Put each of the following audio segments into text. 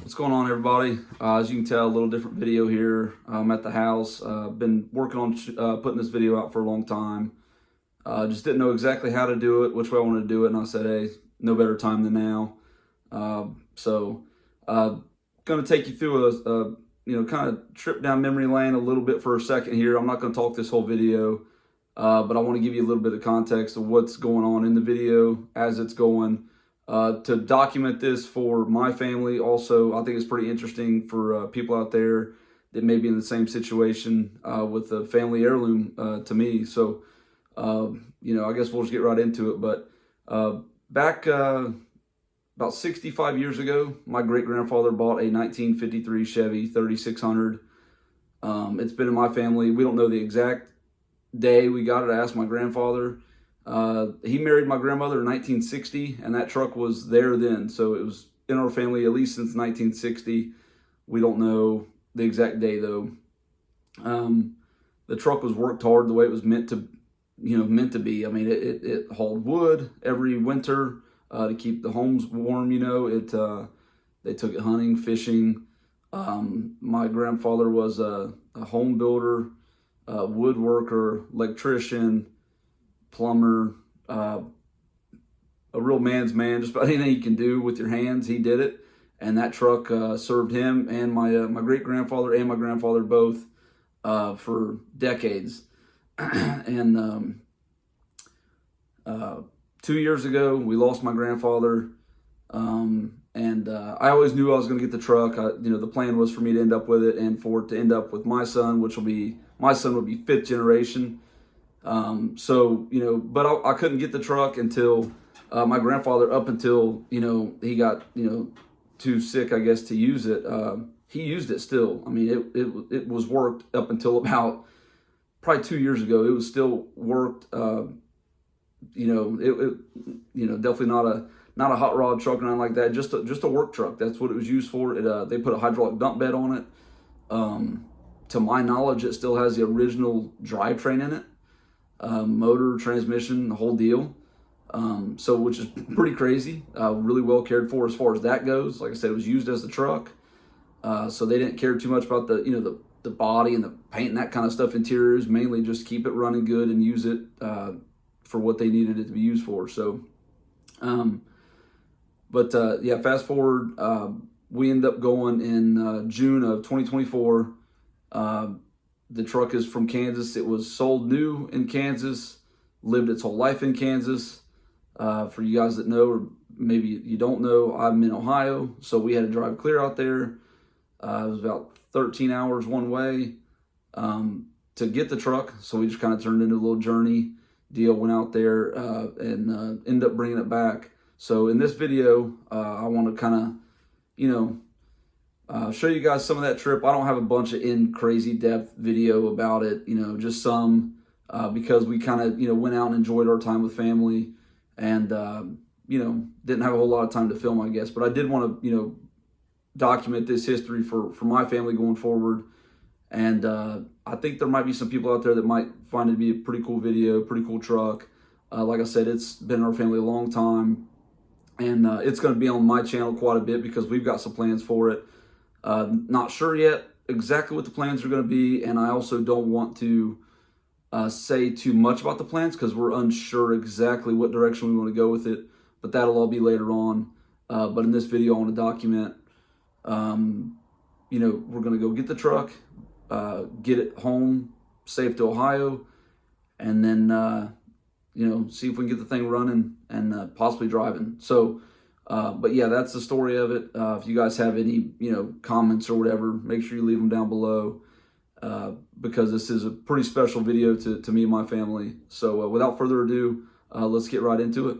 What's going on, everybody? As you can tell, a little different video here. I'm at the house. Been working on putting this video out for a long time. Just didn't know exactly how to do it, which way I wanted to do it, and I said, hey, no better time than now. Going to take you through a kind of trip down memory lane a little bit for a second here. I'm not going to talk this whole video, but I want to give you a little bit of context of what's going on in the video as it's going. To document this for my family. Also, I think it's pretty interesting for people out there that may be in the same situation with a family heirloom to me. So, I guess we'll just get right into it. But back about 65 years ago, my great-grandfather bought a 1953 Chevy 3600. It's been in my family. We don't know the exact day we got it. I asked my grandfather. He married my grandmother in 1960, and that truck was there then. So it was in our family at least since 1960. We don't know the exact day though. The truck was worked hard the way it was meant to be. I mean, it hauled wood every winter to keep the homes warm. They took it hunting, fishing. My grandfather was a home builder, woodworker, electrician, plumber, a real man's man. Just about anything you can do with your hands, he did it. And that truck served him and my great grandfather and my grandfather both for decades. And 2 years ago, we lost my grandfather. I always knew I was going to get the truck. The plan was for me to end up with it and for it to end up with my son, my son would be fifth generation. But I couldn't get the truck until my grandfather, up until he got too sick, I guess, to use it. He used it still. I mean, it was worked up until about probably 2 years ago. It was still worked. Definitely not a hot rod truck or anything like that. Just a work truck. That's what it was used for. They put a hydraulic dump bed on it. To my knowledge, it still has the original drivetrain in it. Motor, transmission, the whole deal. Which is pretty crazy. Really well cared for as far as that goes. Like I said, it was used as a truck. So they didn't care too much about the body and the paint and that kind of stuff, interiors, mainly just keep it running good and use it for what they needed it to be used for. So, fast forward, we ended up going in June of 2024. The truck is from Kansas. It was sold new in Kansas, lived its whole life in Kansas. For you guys that know, or maybe you don't know, I'm in Ohio, so we had to drive clear out there. It was about 13 hours one way to get the truck, so we just kind of turned into a little journey deal, went out there and ended up bringing it back. So in this video, I want to kind of, show you guys some of that trip. I don't have a bunch of crazy depth video about it, just some, because we kind of, went out and enjoyed our time with family and, didn't have a whole lot of time to film, I guess. But I did want to, document this history for my family going forward. And I think there might be some people out there that might find it to be a pretty cool video, pretty cool truck. Like I said, it's been in our family a long time. And it's going to be on my channel quite a bit because we've got some plans for it. Not sure yet exactly what the plans are going to be, and I also don't want to say too much about the plans because we're unsure exactly what direction we want to go with it, but that'll all be later on. But in this video, I want to document, we're going to go get the truck, get it home safe to Ohio, and then, see if we can get the thing running and possibly driving. So, but yeah, that's the story of it. If you guys have any, comments or whatever, make sure you leave them down below because this is a pretty special video to me and my family. So without further ado, let's get right into it.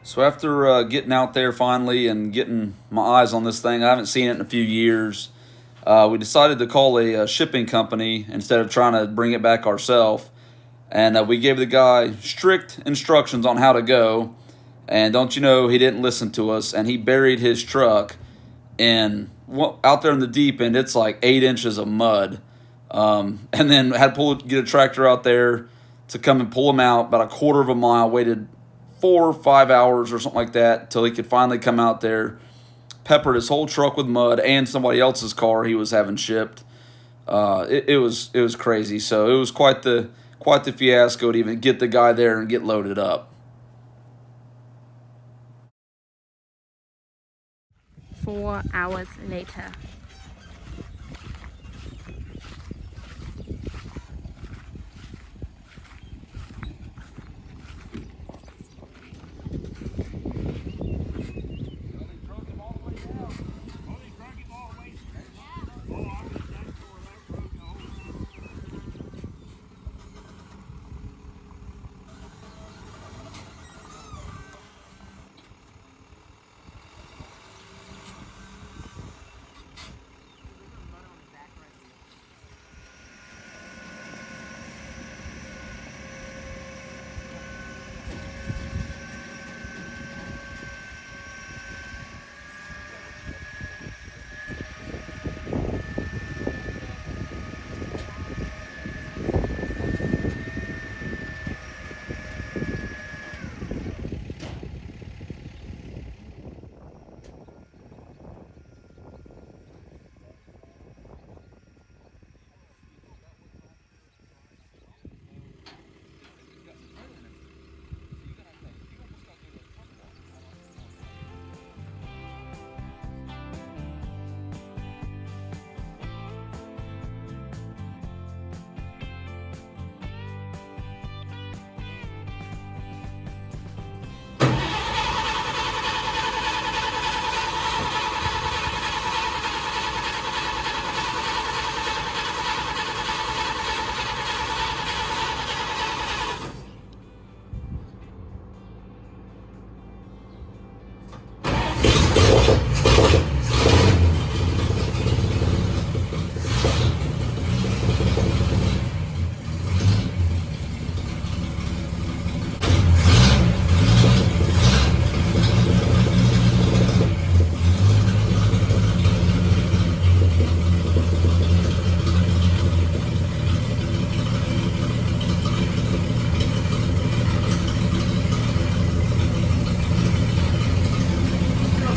So after getting out there finally and getting my eyes on this thing, I haven't seen it in a few years. We decided to call a shipping company instead of trying to bring it back ourselves. And we gave the guy strict instructions on how to go. And don't you know, he didn't listen to us, and he buried his truck in out there in the deep end. It's like 8 inches of mud. And then had to get a tractor out there to come and pull him out about a quarter of a mile. Waited 4 or 5 hours or something like that till he could finally come out there. Peppered his whole truck with mud and somebody else's car he was having shipped. It was crazy. So it was quite the fiasco to even get the guy there and get loaded up. 4 hours later.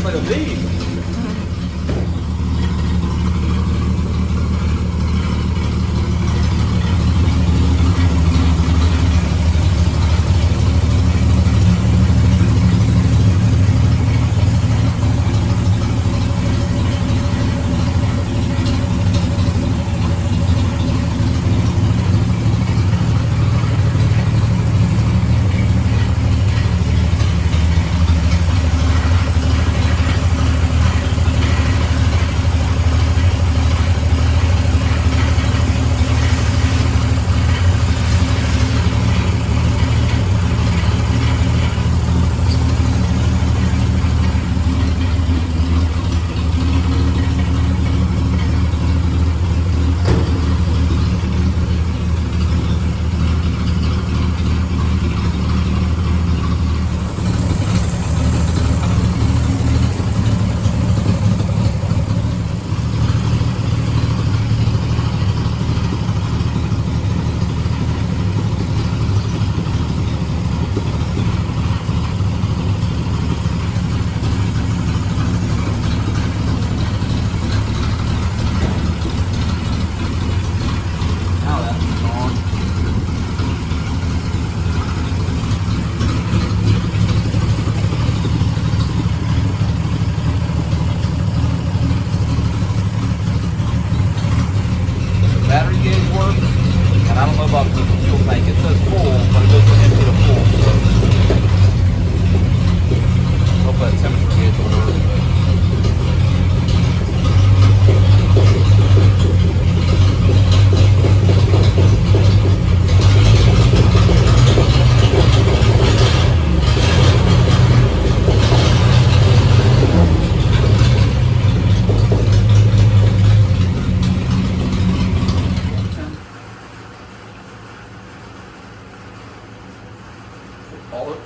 Like a bee.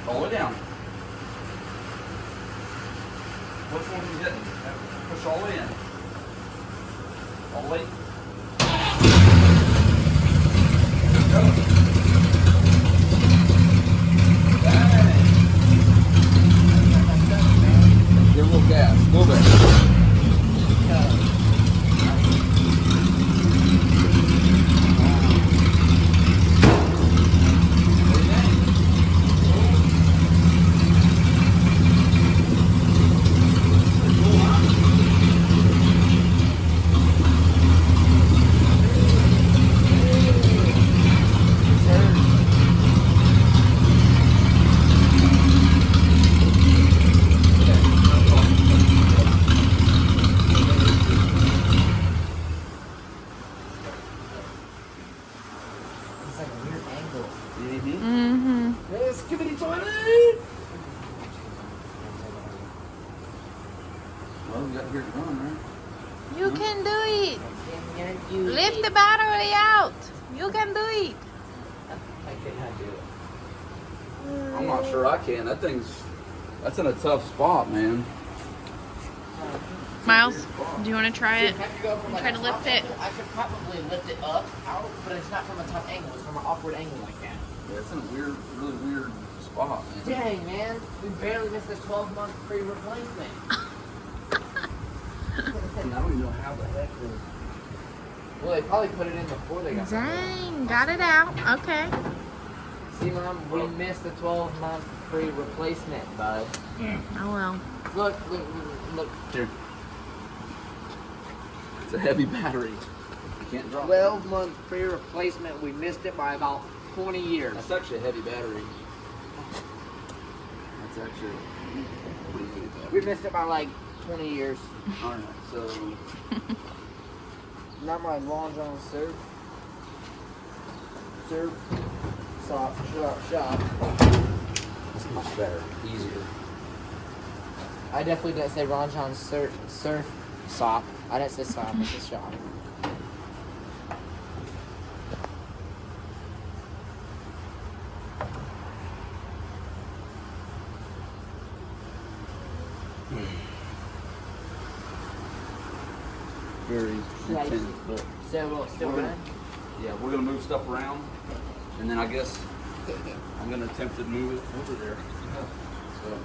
All the way down. Which one are you hitting? Push all the way in. All the way. Go. Bang. Give a little gas. A little bit. Well, we got to get it going, right? You can do it. Lift the battery out. You can do it. I cannot do it. I'm not sure I can. That's in a tough spot, man. Miles, do you want to try it? I could go from like Try a to top lift it. angle. I could probably lift it up, out, but it's not from a top angle. It's from an awkward angle like that. Yeah, it's in a weird, really weird spot, man. Dang, man. We barely missed a 12-month free replacement. I don't even know how the heck Well, they probably put it in before they got the Dang, got it out. Okay. See, Mom, we missed a 12-month free replacement, bud. Oh well. Look. Here. It's a heavy battery. You can't drop it. 12-month free replacement. We missed it by about 20 years. That's actually a heavy battery. That's actually a pretty heavy battery. We missed it by like 20 years. Alright, so Not my long john surf. Shop. it's much better, easier. I definitely didn't say Ron John surf sop. I didn't say sop, I said shop. Very Nice. intense, but So still running? yeah, we're gonna move stuff around, and then I guess I'm gonna attempt to move it over there. So.